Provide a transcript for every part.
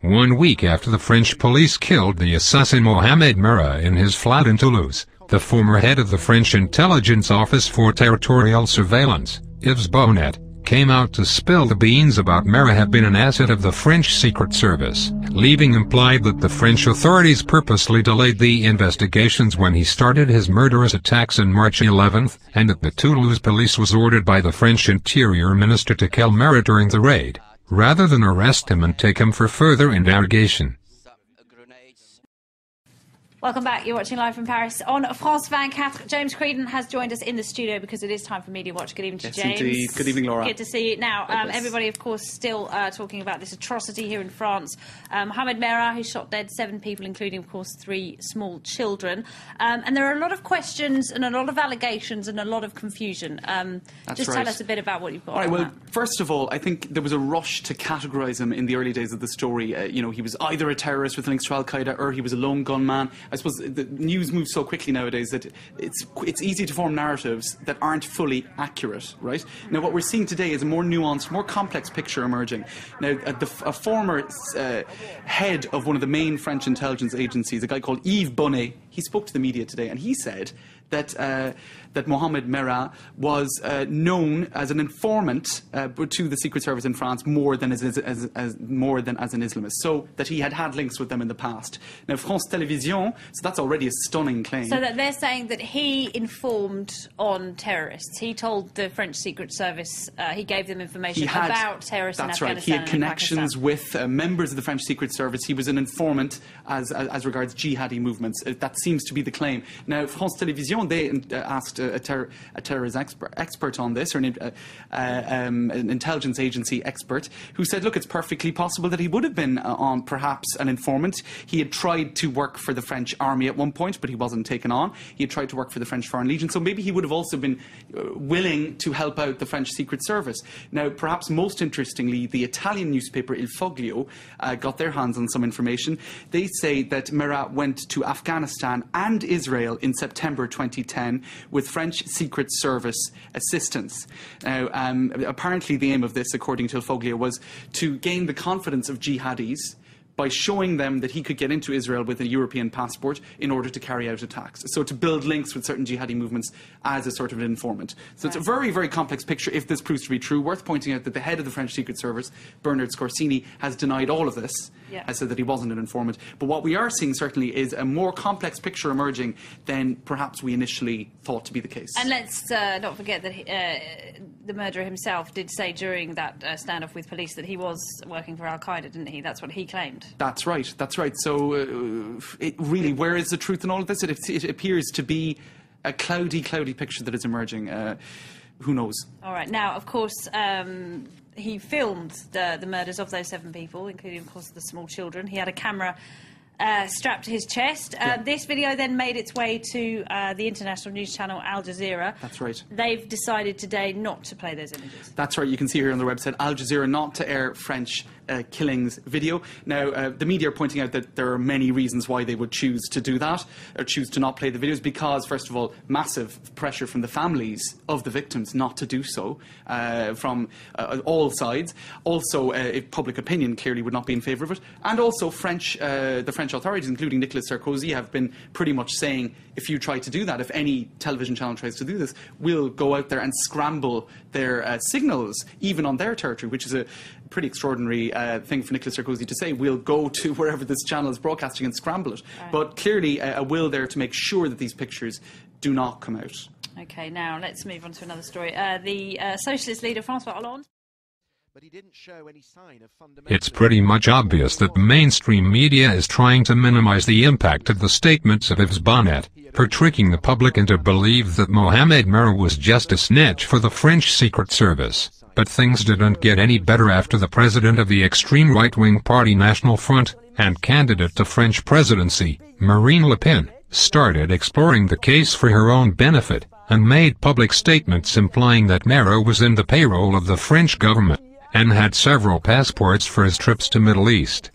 1 week after the French police killed the assassin Mohammed Merah in his flat in Toulouse. The former head of the French intelligence office for territorial surveillance, Yves Bonett, came out to spill the beans about Merah had been an asset of the French Secret Service, leaving implied that the French authorities purposely delayed the investigations when he started his murderous attacks on March 11, and that the Toulouse police was ordered by the French Interior Minister to kill Merah during the raid, rather than arrest him and take him for further interrogation. Welcome back. You're watching live from Paris on France 24. James Creedon has joined us in the studio because it is time for Media Watch. Good evening to James. Indeed. Good evening, Laura. Good to see you. Now, everybody, of course, still talking about this atrocity here in France. Mohammed Merah, who shot dead 7 people, including, of course, 3 small children. And there are a lot of questions and a lot of allegations and a lot of confusion. Just tell us a bit about what you've got. All right, well, first of all, I think there was a rush to categorise him in the early days of the story. He was either a terrorist with links to Al-Qaeda or he was a lone gunman. I suppose the news moves so quickly nowadays that it's easy to form narratives that aren't fully accurate, right? Now, what we're seeing today is a more nuanced, more complex picture emerging. Now, a former head of one of the main French intelligence agencies, a guy called Yves Bonett, he spoke to the media today and he said that Mohammed Merah was known as an informant to the Secret Service in France more than as an Islamist, so that he had links with them in the past. Now, France Télévisions, so that's already a stunning claim. So that they're saying that he informed on terrorists. He told the French Secret Service, he gave them information about terrorists in Afghanistan. That's right. He had connections with members of the French Secret Service. He was an informant as regards jihadi movements. That seems to be the claim. Now, France Télévisions, they asked a terrorist expert on this, or an intelligence agency expert, who said, look, it's perfectly possible that he would have been perhaps an informant. He had tried to work for the French army at one point, but he wasn't taken on. He had tried to work for the French Foreign Legion, so maybe he would have also been willing to help out the French Secret Service. Now, perhaps most interestingly, the Italian newspaper Il Foglio got their hands on some information. They say that Merah went to Afghanistan and Israel in September 2010 with French Secret Service assistance. Now, apparently the aim of this, according to Il Foglio, was to gain the confidence of jihadis by showing them that he could get into Israel with a European passport in order to carry out attacks. So to build links with certain jihadi movements as a sort of an informant. So it's a very, very complex picture if this proves to be true. Worth pointing out that the head of the French Secret Service, Bernard Scorsini, has denied all of this. Has said that he wasn't an informant. But what we are seeing certainly is a more complex picture emerging than perhaps we initially thought to be the case. And let's not forget that the murderer himself did say during that standoff with police that he was working for Al-Qaeda, didn't he? That's what he claimed. That's right, that's right. So, really, where is the truth in all of this? It appears to be a cloudy picture that is emerging. Who knows? All right, now, of course, he filmed the murders of those 7 people, including, of course, the small children. He had a camera strapped to his chest. This video then made its way to the international news channel Al Jazeera. That's right. They've decided today not to play those images. That's right. You can see here on their website, Al Jazeera not to air French killings video. Now, the media are pointing out that there are many reasons why they would choose to do that, or choose to not play the videos, because, first of all, massive pressure from the families of the victims not to do so, from all sides. Also, public opinion clearly would not be in favour of it. And also, the French authorities, including Nicolas Sarkozy, have been pretty much saying, if you try to do that, if any television channel tries to do this, we'll go out there and scramble their signals, even on their territory, which is a pretty extraordinary thing for Nicolas Sarkozy to say. We'll go to wherever this channel is broadcasting and scramble it. Right. But clearly a will there to make sure that these pictures do not come out. OK, now let's move on to another story. The socialist leader, François Hollande. But he didn't show any sign of fundamental... It's pretty much obvious that the mainstream media is trying to minimize the impact of the statements of Yves Bonett, for tricking the public into believe that Mohammed Merah was just a snitch for the French Secret Service. But things didn't get any better after the president of the extreme right-wing party National Front, and candidate to French presidency, Marine Le Pen, started exploring the case for her own benefit, and made public statements implying that Merah was in the payroll of the French government, and had several passports for his trips to Middle East.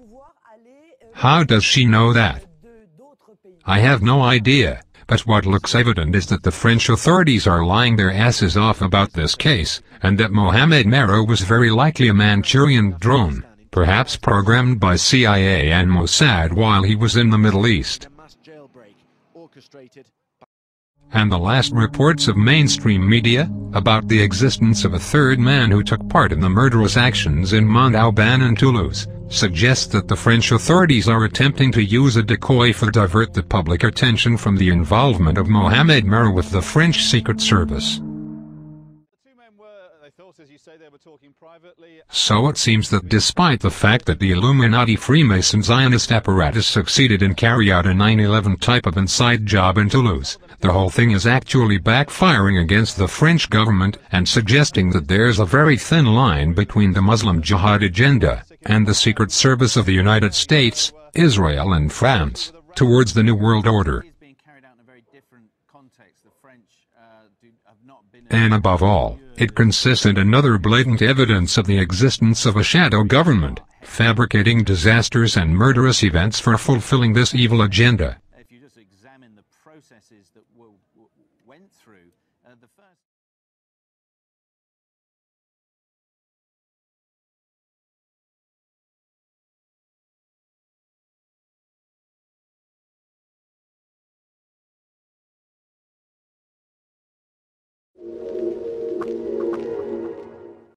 How does she know that? I have no idea, but what looks evident is that the French authorities are lying their asses off about this case, and that Mohammed Merah was very likely a Manchurian drone, perhaps programmed by CIA and Mossad while he was in the Middle East. A mass jailbreak orchestrated by And the last reports of mainstream media, about the existence of a third man who took part in the murderous actions in Montauban and Toulouse, suggest that the French authorities are attempting to use a decoy to divert the public attention from the involvement of Mohammed Merah with the French Secret Service. So it seems that despite the fact that the Illuminati Freemason Zionist apparatus succeeded in carrying out a 9/11 type of inside job in Toulouse, the whole thing is actually backfiring against the French government and suggesting that there's a very thin line between the Muslim Jihad agenda and the Secret Service of the United States, Israel and France, towards the New World Order. And above all, it consists in another blatant evidence of the existence of a shadow government, fabricating disasters and murderous events for fulfilling this evil agenda. if you just examine the processes that went through the first